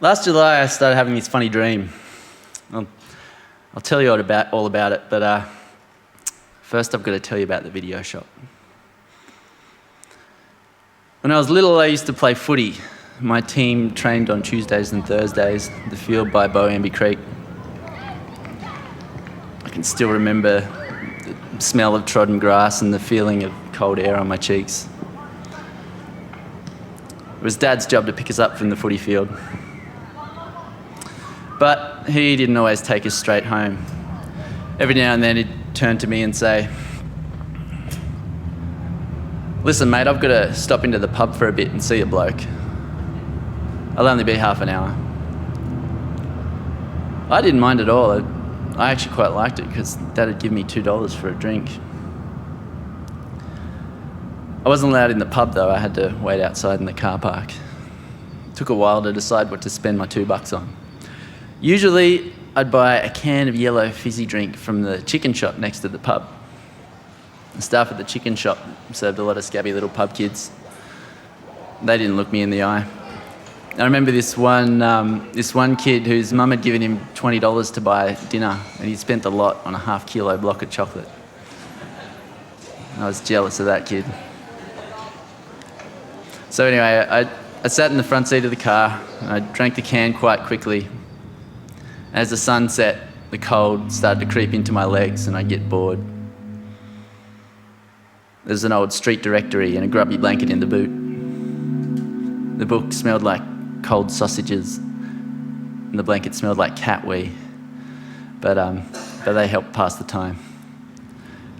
Last July, I started having this funny dream. I'll tell you all about it, but first I've got to tell you about the video shop. When I was little, I used to play footy. My team trained on Tuesdays and Thursdays, the field by Boamby Creek. I can still remember the smell of trodden grass and the feeling of cold air on my cheeks. It was Dad's job to pick us up from the footy field. But he didn't always take us straight home. Every now and then he'd turn to me and say, "Listen, mate, I've got to stop into the pub for a bit and see a bloke. I'll only be half an hour." I didn't mind at all. I actually quite liked it because Dad had given me $2 for a drink. I wasn't allowed in the pub though. I had to wait outside in the car park. It took a while to decide what to spend my $2 on. Usually, I'd buy a can of yellow fizzy drink from the chicken shop next to the pub. The staff at the chicken shop served a lot of scabby little pub kids. They didn't look me in the eye. I remember this one kid whose mum had given him $20 to buy dinner, and he'd spent the lot on a half-kilo block of chocolate. I was jealous of that kid. So anyway, I sat in the front seat of the car, and I drank the can quite quickly. As the sun set, the cold started to creep into my legs and I'd get bored. There's an old street directory and a grubby blanket in the boot. The book smelled like cold sausages and the blanket smelled like cat wee, but they helped pass the time.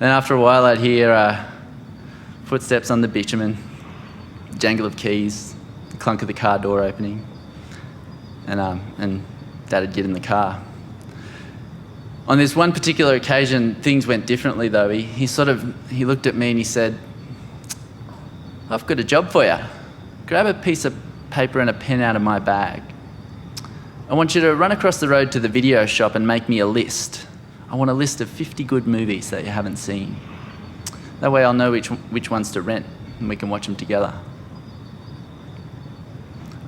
Then after a while I'd hear footsteps on the bitumen, the jangle of keys, the clunk of the car door opening, and Dad would get in the car. On this one particular occasion, things went differently though. He looked at me and he said, "I've got a job for you. Grab a piece of paper and a pen out of my bag. I want you to run across the road to the video shop and make me a list. I want a list of 50 good movies that you haven't seen. That way I'll know which ones to rent and we can watch them together."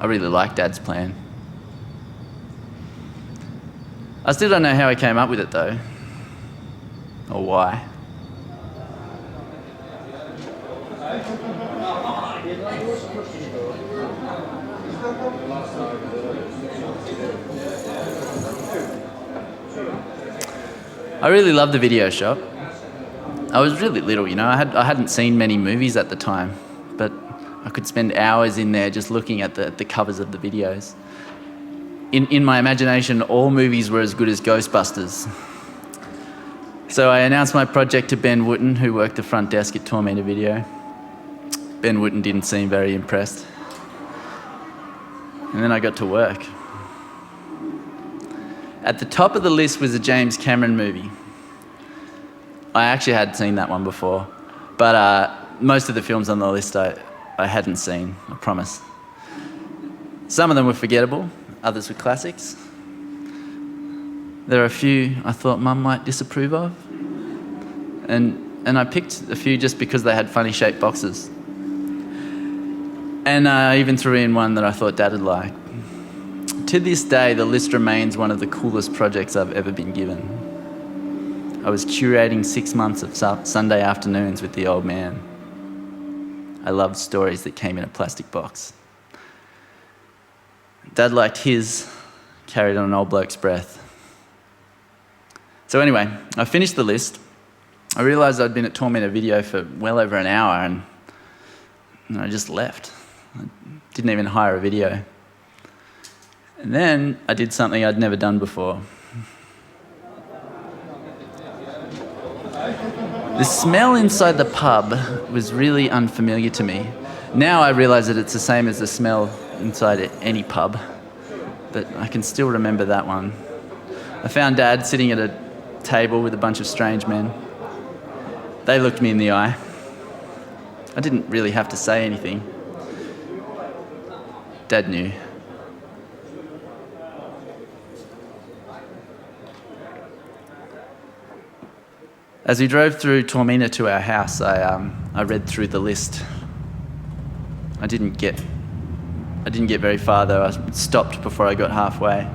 I really liked Dad's plan. I still don't know how he came up with it though, or why. I really loved the video shop. I was really little, you know, I hadn't seen many movies at the time, but I could spend hours in there just looking at the covers of the videos. In my imagination, all movies were as good as Ghostbusters. So I announced my project to Ben Wooten, who worked the front desk at Toormina Video. Ben Wooten didn't seem very impressed. And then I got to work. At the top of the list was a James Cameron movie. I actually had seen that one before, but most of the films on the list I hadn't seen, I promise. Some of them were forgettable. Others were classics. There are a few I thought Mum might disapprove of. And I picked a few just because they had funny shaped boxes. And I even threw in one that I thought Dad would like. To this day, the list remains one of the coolest projects I've ever been given. I was curating 6 months of Sunday afternoons with the old man. I loved stories that came in a plastic box. Dad liked his, carried on an old bloke's breath. So anyway, I finished the list. I realised I'd been at Toormina Video for well over an hour and I just left. I didn't even hire a video. And then I did something I'd never done before. The smell inside the pub was really unfamiliar to me. Now I realise that it's the same as the smell inside any pub, but I can still remember that one. I found Dad sitting at a table with a bunch of strange men. They looked me in the eye. I didn't really have to say anything. Dad knew. As we drove through Toormina to our house, I read through the list. I didn't get I didn't get very far though. I stopped before I got halfway.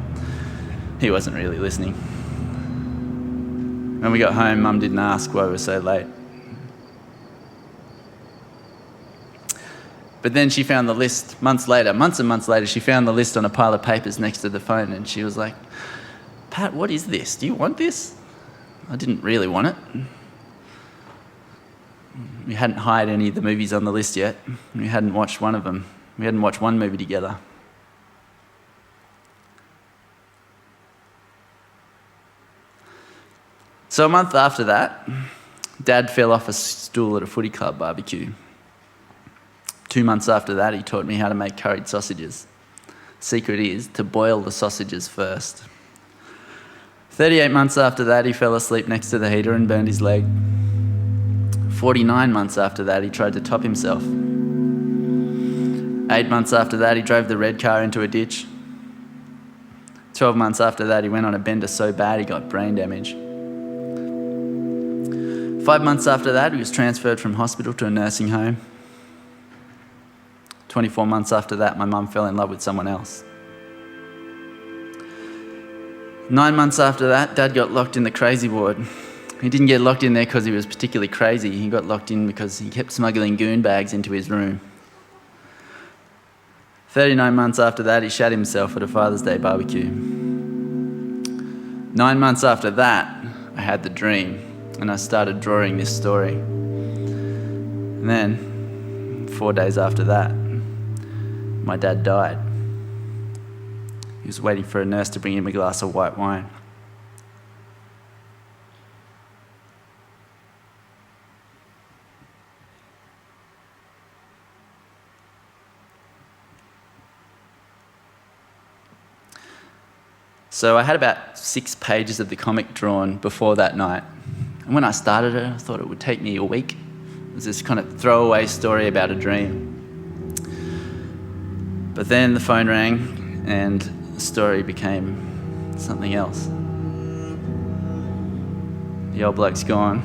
He wasn't really listening. When we got home, Mum didn't ask why we were so late. But then she found the list months and months later, she found the list on a pile of papers next to the phone, and she was like, "Pat, what is this? Do you want this?" I didn't really want it. We hadn't hired any of the movies on the list yet. We hadn't watched one of them. We hadn't watched one movie together. So a month after that, Dad fell off a stool at a footy club barbecue. 2 months after that, he taught me how to make curried sausages. Secret is to boil the sausages first. 38 months after that, he fell asleep next to the heater and burned his leg. 49 months after that, he tried to top himself. 8 months after that, he drove the red car into a ditch. 12 months after that, he went on a bender so bad he got brain damage. 5 months after that, he was transferred from hospital to a nursing home. 24 months after that, my mum fell in love with someone else. 9 months after that, Dad got locked in the crazy ward. He didn't get locked in there because he was particularly crazy. He got locked in because he kept smuggling goon bags into his room. 39 months after that, he shat himself at a Father's Day barbecue. 9 months after that, I had the dream, and I started drawing this story. And then, 4 days after that, my dad died. He was waiting for a nurse to bring him a glass of white wine. So I had about 6 pages of the comic drawn before that night. And when I started it, I thought it would take me a week. It was this kind of throwaway story about a dream. But then the phone rang and the story became something else. The old bloke's gone,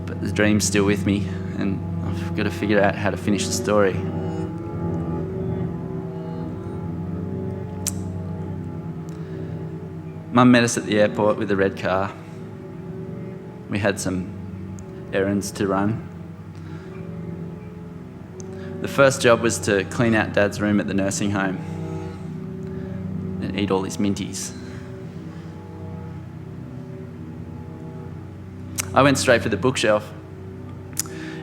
but the dream's still with me, and I've got to figure out how to finish the story. Mum met us at the airport with a red car. We had some errands to run. The first job was to clean out Dad's room at the nursing home and eat all his minties. I went straight for the bookshelf,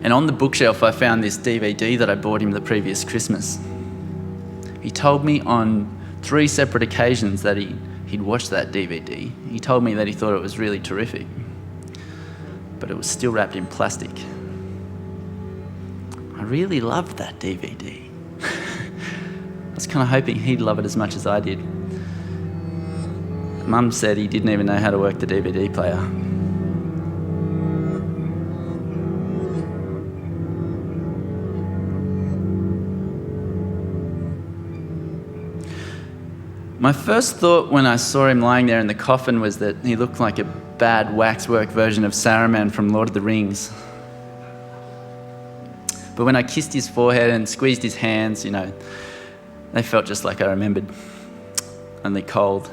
and on the bookshelf I found this DVD that I bought him the previous Christmas. He told me on 3 separate occasions that he'd watched that DVD. He told me that he thought it was really terrific, but it was still wrapped in plastic. I really loved that DVD. I was kind of hoping he'd love it as much as I did. Mum said he didn't even know how to work the DVD player. My first thought when I saw him lying there in the coffin was that he looked like a bad waxwork version of Saruman from Lord of the Rings. But when I kissed his forehead and squeezed his hands, they felt just like I remembered, only cold.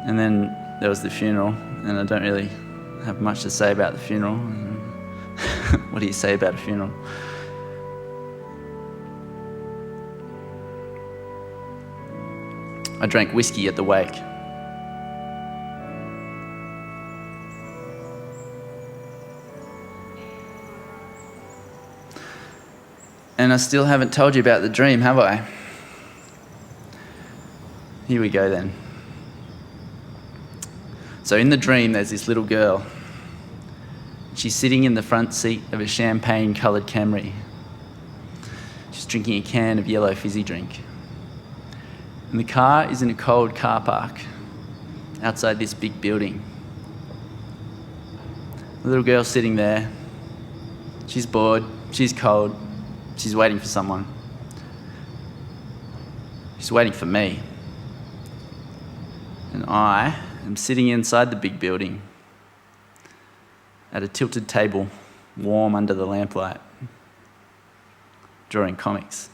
And then there was the funeral, and I don't really have much to say about the funeral. What do you say about a funeral? I drank whiskey at the wake. And I still haven't told you about the dream, have I? Here we go then. So in the dream, there's this little girl. She's sitting in the front seat of a champagne-coloured Camry. She's drinking a can of yellow fizzy drink. And the car is in a cold car park outside this big building. The little girl's sitting there. She's bored, she's cold, she's waiting for someone. She's waiting for me. And I am sitting inside the big building at a tilted table, warm under the lamplight. drawing comics.